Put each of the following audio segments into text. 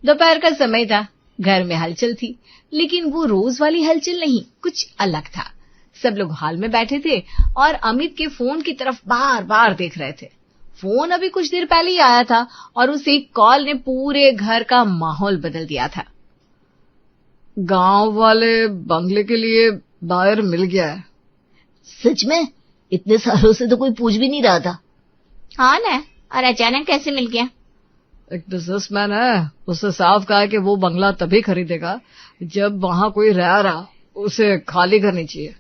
दोपहर का समय था, घर में हलचल थी, लेकिन वो रोज वाली हलचल नहीं, कुछ अलग था। सब लोग हॉल में बैठे थे और अमित के फोन की तरफ बार बार देख रहे थे। फोन अभी कुछ देर पहले ही आया था और उस एक कॉल ने पूरे घर का माहौल बदल दिया था। गांव वाले बंगले के लिए बायर मिल गया है। सच में? इतने सालों से तो कोई पूछ भी नहीं रहा था। हाँ ना, और अचानक कैसे मिल गया? एक बिजनेसमैन है, उससे साफ कहा है कि वो बंगला तभी खरीदेगा जब वहां कोई रह रहा, उसे खाली करनी चाहिए।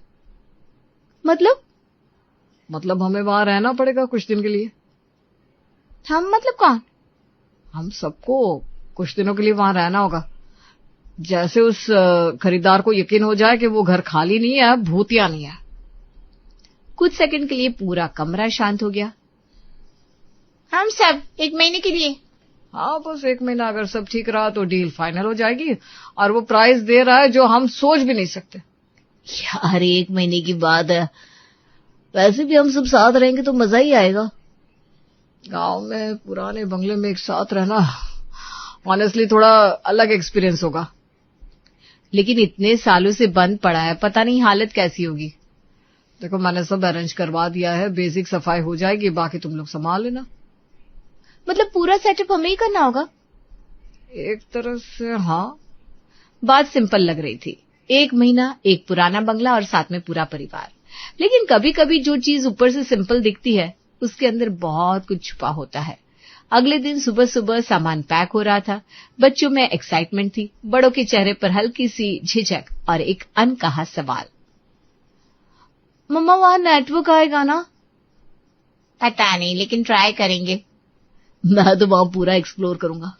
मतलब हमें वहां रहना पड़ेगा कुछ दिन के लिए। हम मतलब कौन? हम सबको कुछ दिनों के लिए वहां रहना होगा। जैसे उस खरीदार को यकीन हो जाए कि वो घर खाली नहीं है, भूतिया नहीं है। कुछ सेकंड के लिए पूरा कमरा शांत हो गया। हम सब 1 महीने के लिए? हाँ, बस 1 महीना। अगर सब ठीक रहा तो डील फाइनल हो जाएगी और वो प्राइस दे रहा है जो हम सोच भी नहीं सकते। यार 1 महीने की बात है, वैसे भी हम सब साथ रहेंगे तो मजा ही आएगा। गांव में पुराने बंगले में एक साथ रहना ऑनेस्टली थोड़ा अलग एक्सपीरियंस होगा। लेकिन इतने सालों से बंद पड़ा है, पता नहीं हालत कैसी होगी। देखो, मैंने सब अरेंज करवा दिया है, बेसिक सफाई हो जाएगी, बाकी तुम लोग संभाल लेना। मतलब पूरा सेटअप हमें ही करना होगा? एक तरह से हाँ। बात सिंपल लग रही थी, 1 महीना, एक पुराना बंगला और साथ में पूरा परिवार। लेकिन कभी कभी जो चीज ऊपर से सिंपल दिखती है उसके अंदर बहुत कुछ छुपा होता है। अगले दिन सुबह सुबह सामान पैक हो रहा था। बच्चों में एक्साइटमेंट थी, बड़ों के चेहरे पर हल्की सी झिझक और एक अनकहा सवाल। मम्मा, वहां नेटवर्क आएगा ना? पता नहीं, लेकिन ट्राई करेंगे। मैं तो वहां पूरा एक्सप्लोर करूंगा।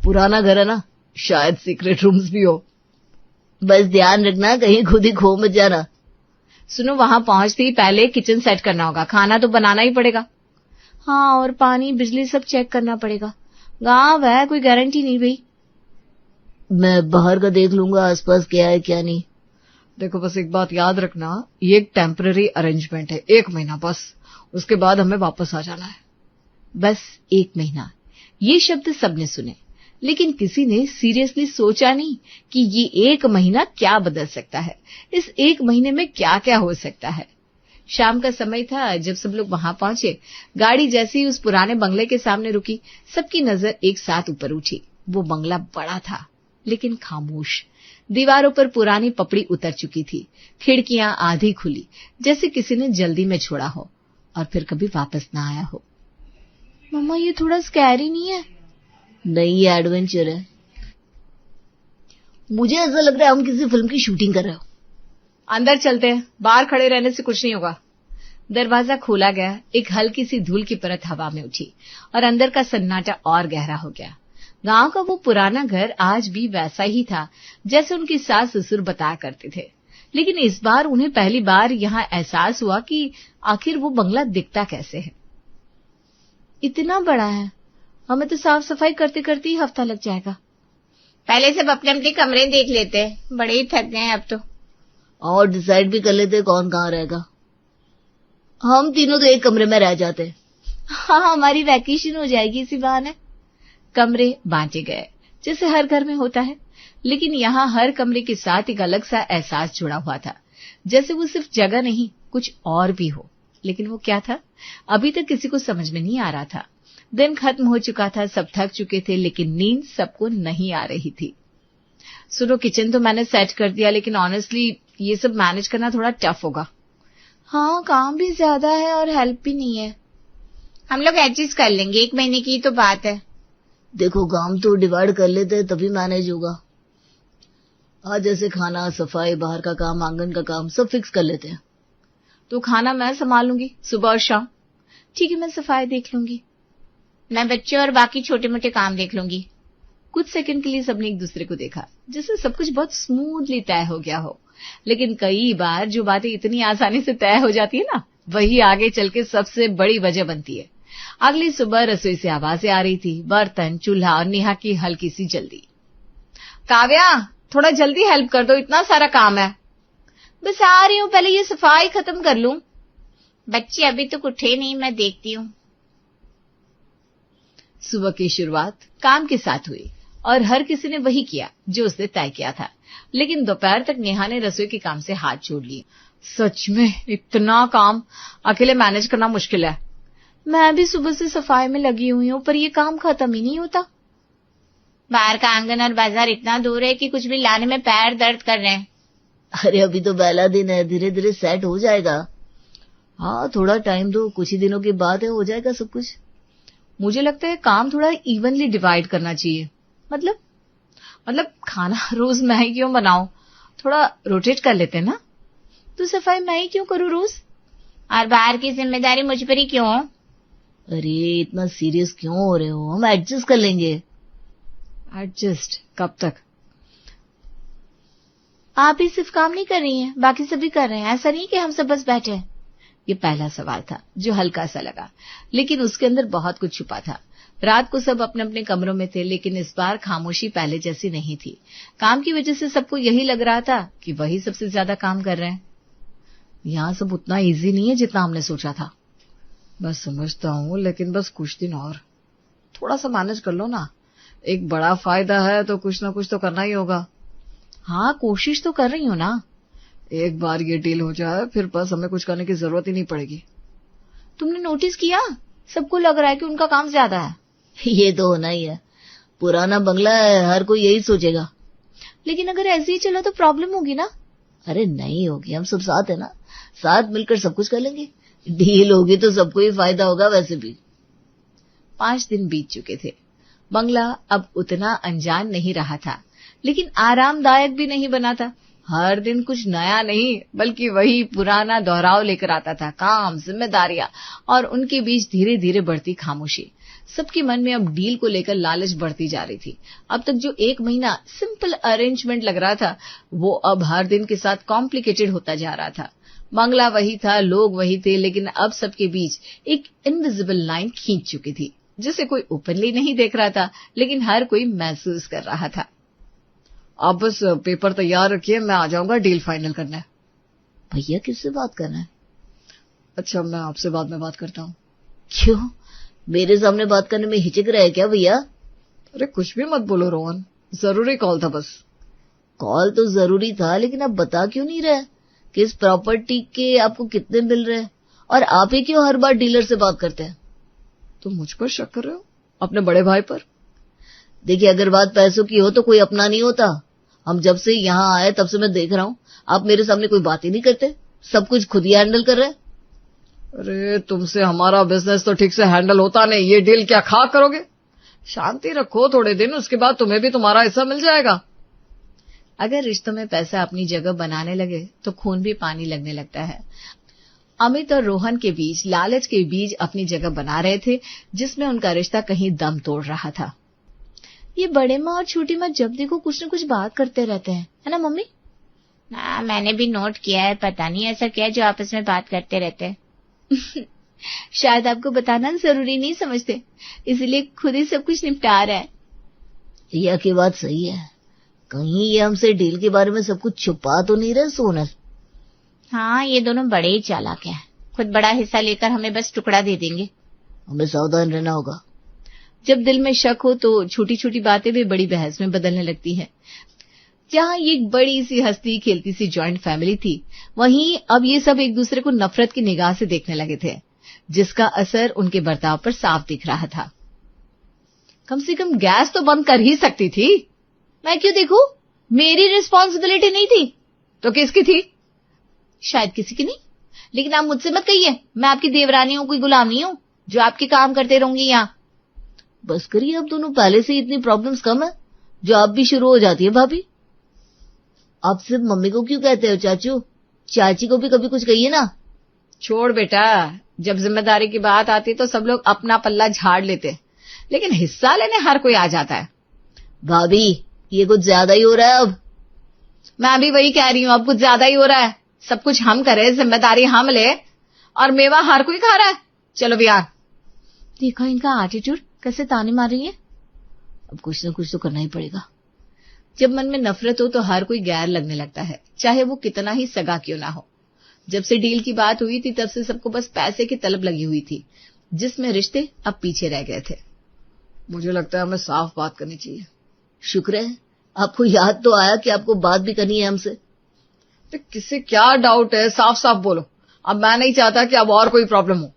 पुराना घर है ना, शायद सीक्रेट रूम्स भी हो। बस ध्यान रखना कहीं खुद ही खो मत जाना। सुनो, वहां पहुंचते ही पहले किचन सेट करना होगा, खाना तो बनाना ही पड़ेगा। हाँ, और पानी बिजली सब चेक करना पड़ेगा। गांव है, कोई गारंटी नहीं भाई। मैं बाहर का देख लूंगा आसपास क्या है क्या नहीं। देखो, बस एक बात याद रखना, ये एक टेम्पररी अरेंजमेंट है, 1 महीना बस। उसके बाद हमें वापस आ जाना है। बस 1 महीना, ये शब्द सबने सुने, लेकिन किसी ने सीरियसली सोचा नहीं कि ये 1 महीना क्या बदल सकता है। इस 1 महीने में क्या क्या हो सकता है। शाम का समय था जब सब लोग वहां पहुंचे। गाड़ी जैसे ही उस पुराने बंगले के सामने रुकी, सबकी नजर एक साथ ऊपर उठी। वो बंगला बड़ा था लेकिन खामोश। दीवारों पर पुरानी पपड़ी उतर चुकी थी, खिड़कियां आधी खुली, जैसे किसी ने जल्दी में छोड़ा हो और फिर कभी वापस ना आया हो। मम्मा, ये थोड़ा स्कैरी नहीं है? नहीं, ये एडवेंचर है। मुझे ऐसा लग रहा है हम किसी फिल्म की शूटिंग कर रहे हो। अंदर चलते हैं, बाहर खड़े रहने से कुछ नहीं होगा। दरवाजा खोला गया, एक हल्की सी धूल की परत हवा में उठी और अंदर का सन्नाटा और गहरा हो गया। गांव का वो पुराना घर आज भी वैसा ही था जैसे उनकी सास ससुर बताया करते थे। लेकिन इस बार उन्हें पहली बार यहाँ एहसास हुआ कि आखिर वो बंगला दिखता कैसे है। इतना बड़ा है, हमें तो साफ सफाई करते करते ही हफ्ता लग जाएगा। पहले सब अपने अपने कमरे देख लेते हैं, बड़े ही थक गए अब तो। और डिसाइड भी कर लेते कौन कहाँ रहेगा। हम तीनों तो एक कमरे में रह जाते हैं। हाँ, हमारी वैकेशन हो जाएगी इसी बहाने। कमरे बांटे गए जैसे हर घर में होता है, लेकिन यहाँ हर कमरे के साथ एक अलग सा एहसास जुड़ा हुआ था, जैसे वो सिर्फ जगह नहीं, कुछ और भी हो। लेकिन वो क्या था, अभी तक किसी को समझ में नहीं आ रहा था। दिन खत्म हो चुका था, सब थक चुके थे, लेकिन नींद सबको नहीं आ रही थी। सुनो, किचन तो मैंने सेट कर दिया, लेकिन ऑनेस्टली ये सब मैनेज करना थोड़ा टफ होगा। हाँ, काम भी ज्यादा है और हेल्प भी नहीं है। हम लोग एडजस्ट कर लेंगे, 1 महीने की तो बात है। देखो, काम तो डिवाइड कर लेते हैं तभी मैनेज होगा। आज जैसे खाना, सफाई, बाहर का काम, आंगन का काम सब फिक्स कर लेते हैं। तो खाना मैं संभाल लूंगी सुबह और शाम। ठीक है, मैं सफाई देख लूंगी। मैं बच्चे और बाकी छोटे मोटे काम देख लूंगी। कुछ सेकंड के लिए सबने एक दूसरे को देखा, जैसे सब कुछ बहुत स्मूथली तय हो गया हो। लेकिन कई बार जो बातें इतनी आसानी से तय हो जाती है ना, वही आगे चल के सबसे बड़ी वजह बनती है। अगली सुबह रसोई से आवाजें आ रही थी, बर्तन, चूल्हा और नेहा की हल्की सी जल्दी। काव्या, थोड़ा जल्दी हेल्प कर दो, इतना सारा काम है। बस आ रही हूँ, पहले ये सफाई खत्म कर लूं। बच्चे अभी तक उठे नहीं, मैं देखती हूँ। सुबह की शुरुआत काम के साथ हुई और हर किसी ने वही किया जो उसने तय किया था। लेकिन दोपहर तक नेहा ने रसोई के काम से हाथ जोड़ लिए। सच में इतना काम अकेले मैनेज करना मुश्किल है। मैं भी सुबह से सफाई में लगी हुई हूँ, पर ये काम खत्म ही नहीं होता। बाहर का आंगन और बाजार इतना दूर है कि कुछ भी लाने में पैर दर्द कर रहे हैं। अरे अभी तो पहला दिन है, धीरे धीरे सेट हो जाएगा। हाँ थोड़ा टाइम दो, कुछ ही दिनों की बात है, हो जाएगा सब कुछ। मुझे लगता है काम थोड़ा इवनली डिवाइड करना चाहिए। मतलब खाना रोज मैं ही क्यों बनाऊं, थोड़ा रोटेट कर लेते ना। तो सफाई मैं ही क्यों करूं रोज, और बाहर की जिम्मेदारी मुझ पर ही क्यों? अरे इतना सीरियस क्यों हो रहे हो, हम एडजस्ट कर लेंगे। एडजस्ट कब तक? आप ही सिर्फ काम नहीं कर रही हैं, बाकी सभी कर रहे हैं। ऐसा नहीं कि हम सब बस बैठे हैं। ये पहला सवाल था जो हल्का सा लगा, लेकिन उसके अंदर बहुत कुछ छुपा था। रात को सब अपने अपने कमरों में थे, लेकिन इस बार खामोशी पहले जैसी नहीं थी। काम की वजह से सबको यही लग रहा था कि वही सबसे ज्यादा काम कर रहे हैं। यहाँ सब उतना इजी नहीं है जितना हमने सोचा था। बस समझता हूँ, लेकिन बस कुछ दिन और थोड़ा सा मैनेज कर लो ना। एक बड़ा फायदा है तो कुछ ना कुछ तो करना ही होगा। हाँ कोशिश तो कर रही हूँ ना। एक बार ये डील हो जाए फिर बस हमें कुछ करने की जरूरत ही नहीं पड़ेगी। तुमने नोटिस किया, सबको लग रहा है कि उनका काम ज्यादा है। ये तो होना ही है, पुराना बंगला है, हर कोई यही सोचेगा। लेकिन अगर ऐसे ही चला तो प्रॉब्लम होगी ना। अरे नहीं होगी, हम सब साथ है ना, साथ मिलकर सब कुछ कर लेंगे। डील होगी तो सबको ही फायदा होगा। वैसे भी 5 दिन बीत चुके थे। बंगला अब उतना अनजान नहीं रहा था, लेकिन आरामदायक भी नहीं बना था। हर दिन कुछ नया नहीं बल्कि वही पुराना दोहराव लेकर आता था। काम, जिम्मेदारियां और उनके बीच धीरे धीरे बढ़ती खामोशी। सबके मन में अब डील को लेकर लालच बढ़ती जा रही थी। अब तक जो 1 महीना सिंपल अरेंजमेंट लग रहा था, वो अब हर दिन के साथ कॉम्प्लिकेटेड होता जा रहा था। बंगला वही था, लोग वही थे, लेकिन अब सबके बीच एक इनविजिबल लाइन खींच चुकी थी, जिसे कोई ओपनली नहीं देख रहा था, लेकिन हर कोई महसूस कर रहा था। आप बस पेपर तैयार रखिए, मैं आ जाऊंगा डील फाइनल करने। भैया किससे बात करना है? अच्छा मैं आपसे बाद में बात करता हूँ। क्यों, मेरे सामने बात करने में हिचक रहा है क्या भैया? अरे कुछ भी मत बोलो रोहन, जरूरी कॉल था बस। कॉल तो जरूरी था, लेकिन आप बता क्यों नहीं रहे कि इस प्रॉपर्टी के आपको कितने मिल रहे हैं, और आप ही क्यों हर बार डीलर से बात करते हैं? तुम मुझ पर शक कर रहे हो, अपने बड़े भाई पर? देखिए अगर बात पैसों की हो तो कोई अपना नहीं होता। हम जब से यहाँ आए तब से मैं देख रहा हूँ आप मेरे सामने कोई बात ही नहीं करते, सब कुछ खुद ही हैंडल कर रहे हैं। अरे तुमसे हमारा बिजनेस तो ठीक से हैंडल होता नहीं, ये डील क्या खा करोगे? शांति रखो थोड़े दिन, उसके बाद तुम्हें भी तुम्हारा हिस्सा मिल जाएगा। अगर रिश्तों में पैसा अपनी जगह बनाने लगे तो खून भी पानी लगने लगता है। अमित और रोहन के बीच लालच के बीज अपनी जगह बना रहे थे, जिसमें उनका रिश्ता कहीं दम तोड़ रहा था। ये बड़े माँ और छोटी माँ जब देखो कुछ न कुछ बात करते रहते हैं, है ना मम्मी? हाँ मैंने भी नोट किया है, पता नहीं ऐसा क्या है जो आपस में बात करते रहते हैं। शायद आपको बताना जरूरी नहीं समझते, इसलिए खुद ही सब कुछ निपटा रहा है। यह की बात सही है, कहीं ये हमसे डील के बारे में सब कुछ छुपा तो नहीं रहे सोनल? हाँ ये दोनों बड़े ही चालाक हैं, खुद बड़ा हिस्सा लेकर हमें बस टुकड़ा दे देंगे। हमें सावधान रहना होगा। जब दिल में शक हो तो छोटी छोटी बातें भी बड़ी बहस में बदलने लगती हैं। जहां ये एक बड़ी सी हंसती खेलती सी जॉइंट फैमिली थी, वहीं अब ये सब एक दूसरे को नफरत की निगाह से देखने लगे थे, जिसका असर उनके बर्ताव पर साफ दिख रहा था। कम से कम गैस तो बंद कर ही सकती थी। मैं क्यों देखूं? मेरी रिस्पॉन्सिबिलिटी नहीं थी तो किसकी थी? शायद किसी की नहीं, लेकिन आप मुझसे मत कहिए, मैं आपकी देवरानी हूं, कोई गुलाम नहीं हूं जो आपके काम करते रहूंगी यहाँ। बस करिए, अब दोनों पहले से इतनी प्रॉब्लम्स कम है जो आप भी शुरू हो जाती है। भाभी आप सिर्फ मम्मी को क्यों कहते हो? चाचू चाची को भी कभी कुछ कहिए ना। छोड़ बेटा, जब जिम्मेदारी की बात आती तो सब लोग अपना पल्ला झाड़ लेते, लेकिन हिस्सा लेने हर कोई आ जाता है। भाभी ये कुछ ज्यादा ही हो रहा है अब। मैं भी वही कह रही हूँ, अब कुछ ज्यादा ही हो रहा है। सब कुछ हम करे, जिम्मेदारी हम ले, और मेवा हर कोई खा रहा है। चलो बिहार। देखा इनका एटीट्यूड कैसे ताने मार रही है। अब कुछ न कुछ तो करना ही पड़ेगा। जब मन में नफरत हो तो हर कोई गैर लगने लगता है, चाहे वो कितना ही सगा क्यों ना हो। जब से डील की बात हुई थी तब से सबको बस पैसे की तलब लगी हुई थी, जिसमें रिश्ते अब पीछे रह गए थे। मुझे लगता है हमें साफ बात करनी चाहिए। शुक्र है आपको याद तो आया कि आपको बात भी करनी है हमसे। तो किसे क्या डाउट है, साफ साफ बोलो। अब मैं नहीं चाहता कि अब और कोई प्रॉब्लम हो।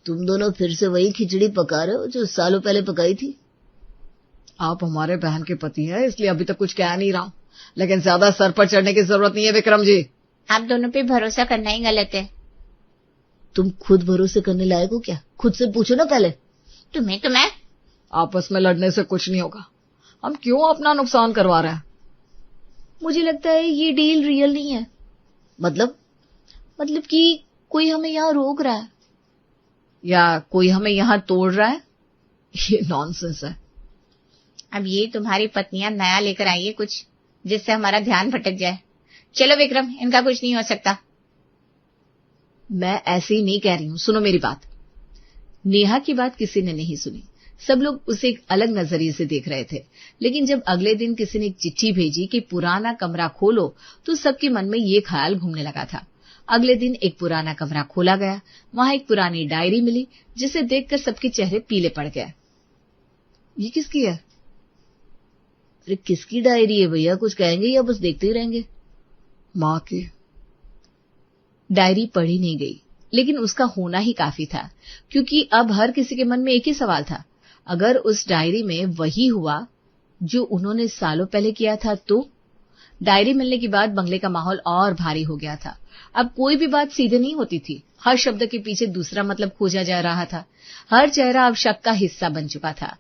तुम दोनों फिर से वही खिचड़ी पका रहे हो जो सालों पहले पकाई थी। आप हमारे बहन के पति हैं, इसलिए अभी तक कुछ कह नहीं रहा हूं, लेकिन ज्यादा सर पर चढ़ने की जरूरत नहीं है विक्रम जी। आप दोनों पे भरोसा करना ही गलत है। तुम खुद भरोसे करने लायक हो क्या? खुद से पूछो ना पहले। तुम्हें तो मैं आपस में लड़ने से कुछ नहीं होगा। हम क्यों अपना नुकसान करवा रहे हैं? मुझे लगता है ये डील रियल नहीं है। मतलब कि कोई हमें यहाँ रोक रहा है या कोई हमें यहाँ तोड़ रहा है। ये नॉनसेंस है। अब ये तुम्हारी पत्नियां नया लेकर आई है कुछ जिससे हमारा ध्यान भटक जाए। चलो विक्रम, इनका कुछ नहीं हो सकता। मैं ऐसे ही नहीं कह रही हूं, सुनो मेरी बात। नेहा की बात किसी ने नहीं सुनी। सब लोग उसे एक अलग नजरिए से देख रहे थे, लेकिन जब अगले दिन किसी ने एक चिट्ठी भेजी कि पुराना कमरा खोलो, तो सबके मन में ये ख्याल घूमने लगा था। अगले दिन एक पुराना कमरा खोला गया। वहां एक पुरानी डायरी मिली जिसे देखकर सबके चेहरे पीले पड़ गए। ये किसकी है? अरे किसकी डायरी है भैया? कुछ कहेंगे या बस देखते ही रहेंगे? माँ की। डायरी पढ़ी नहीं गई, लेकिन उसका होना ही काफी था, क्योंकि अब हर किसी के मन में एक ही सवाल था। अगर उस डायरी में वही हुआ जो उन्होंने सालों पहले किया था तो? डायरी मिलने के बाद बंगले का माहौल और भारी हो गया था। अब कोई भी बात सीधे नहीं होती थी। हर शब्द के पीछे दूसरा मतलब खोजा जा रहा था। हर चेहरा अब शक का हिस्सा बन चुका था।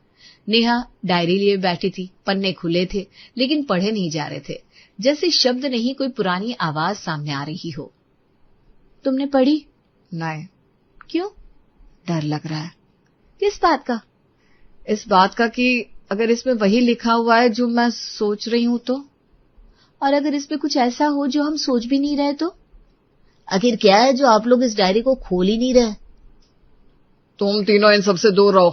नेहा डायरी लिए बैठी थी। पन्ने खुले थे, लेकिन पढ़े नहीं जा रहे थे। जैसे शब्द नहीं, कोई पुरानी आवाज सामने आ रही हो। तुमने पढ़ी? नहीं। क्यों? डर लग रहा है। किस बात का? इस बात का कि अगर इसमें वही लिखा हुआ है जो मैं सोच रही हूं तो? और अगर इसमें कुछ ऐसा हो जो हम सोच भी नहीं रहे तो? आखिर क्या है जो आप लोग इस डायरी को खोल ही नहीं रहे? तुम तीनों इन सबसे दूर रहो।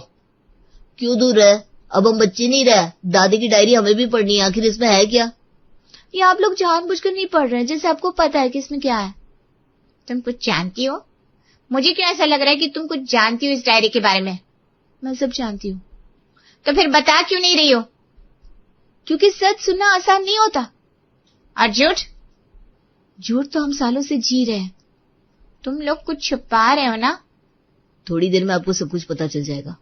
क्यों दूर रहे? अब हम बच्चे नहीं रहे। दादी की डायरी हमें भी पढ़नी है। आखिर इसमें है क्या? ये आप लोग जानबूझकर नहीं पढ़ रहे हैं, जैसे आपको पता है कि इसमें क्या है। तुम कुछ जानती हो? मुझे क्यों ऐसा लग रहा है कि तुम कुछ जानती हो इस डायरी के बारे में। मैं सब जानती हूँ। तो फिर बता क्यों नहीं रही हो? क्योंकि सच सुनना आसान नहीं होता। और झूठ? झूठ तो हम सालों से जी रहे हैं। तुम लोग कुछ छुपा रहे हो ना? थोड़ी देर में आपको सब कुछ पता चल जाएगा।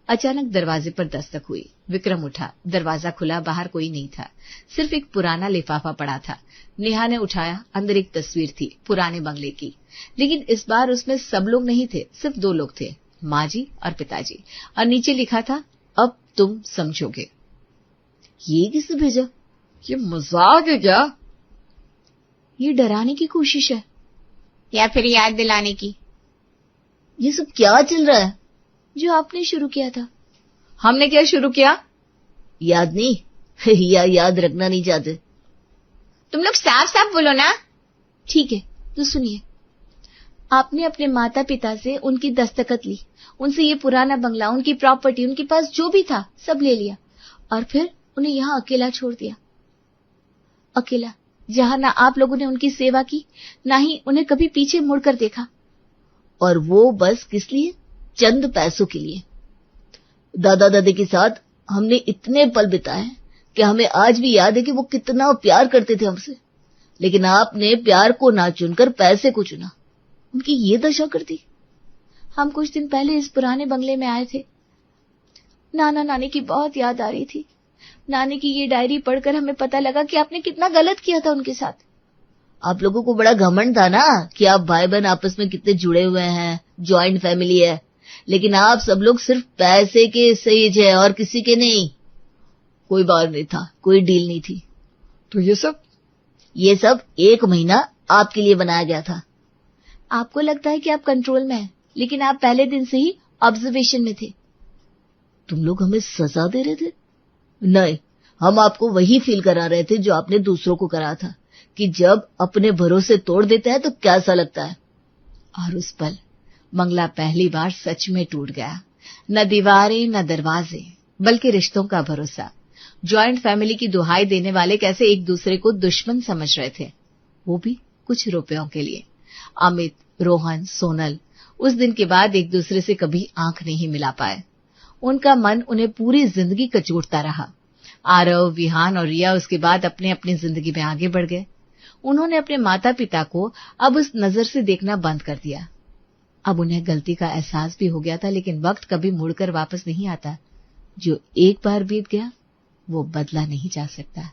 अचानक दरवाजे पर दस्तक हुई। विक्रम उठा। दरवाजा खुला, बाहर कोई नहीं था। सिर्फ एक पुराना लिफाफा पड़ा था। नेहा ने उठाया। अंदर एक तस्वीर थी, पुराने बंगले की। लेकिन इस बार उसमें सब लोग नहीं थे, सिर्फ 2 लोग थे, माँ जी और पिताजी। और नीचे लिखा था, अब तुम समझोगे। ये किसने भेजा? ये मजाक है क्या? ये डराने की कोशिश है या फिर याद दिलाने की? ये सब क्या चल रहा है? जो आपने शुरू किया था। हमने क्या शुरू किया? याद नहीं या याद रखना नहीं चाहते? तुम लोग साफ साफ बोलो ना। ठीक है, तो सुनिए। आपने अपने माता पिता से उनकी दस्तखत ली, उनसे ये पुराना बंगला, उनकी प्रॉपर्टी, उनके पास जो भी था सब ले लिया, और फिर उन्हें यहाँ अकेला छोड़ दिया। अकेला, जहां ना आप लोगों ने उनकी सेवा की, ना ही उन्हें कभी पीछे मुड़कर देखा। और वो बस किस लिए? चंद पैसों के लिए। दादा दादी के साथ हमने इतने पल बिताए कि हमें आज भी याद है कि वो कितना प्यार करते थे हमसे। लेकिन आपने प्यार को ना चुनकर पैसे को चुना। उनकी ये दशा कर दी। हम कुछ दिन पहले इस पुराने बंगले में आए थे। नाना नानी की बहुत याद आ रही थी। नानी की ये डायरी पढ़कर हमें पता लगा कि आपने कितना गलत किया था उनके साथ। आप लोगों को बड़ा घमंड था ना कि आप भाई बहन आपस में कितने जुड़े हुए हैं, ज्वाइंट फैमिली है। लेकिन आप सब लोग सिर्फ पैसे के सेज है और किसी के नहीं। कोई बात नहीं था, कोई डील नहीं थी। तो ये सब 1 महीना आपके लिए बनाया गया था। आपको लगता है कि आप कंट्रोल में हैं, लेकिन आप पहले दिन से ही ऑब्जर्वेशन में थे। तुम लोग हमें सजा दे रहे थे? नहीं, हम आपको वही फील करा रहे थे जो आपने दूसरों को करा था, कि जब अपने भरोसे तोड़ देते हैं तो कैसा लगता है। और उस पल बंगला पहली बार सच में टूट गया। न दीवारें, न दरवाजे, बल्कि रिश्तों का भरोसा। ज्वाइंट फैमिली की दुहाई देने वाले कैसे एक दूसरे को दुश्मन समझ रहे थे, वो भी कुछ रुपयों के लिए। अमित, रोहन, सोनल उस दिन के बाद एक दूसरे से कभी आंख नहीं मिला पाए। उनका मन उन्हें पूरी जिंदगी कचोटता रहा। आरव, विहान और रिया उसके बाद अपने अपनी जिंदगी में आगे बढ़ गए। उन्होंने अपने माता पिता को अब उस नजर से देखना बंद कर दिया। अब उन्हें गलती का एहसास भी हो गया था, लेकिन वक्त कभी मुड़कर वापस नहीं आता। जो एक बार बीत गया वो बदला नहीं जा सकता।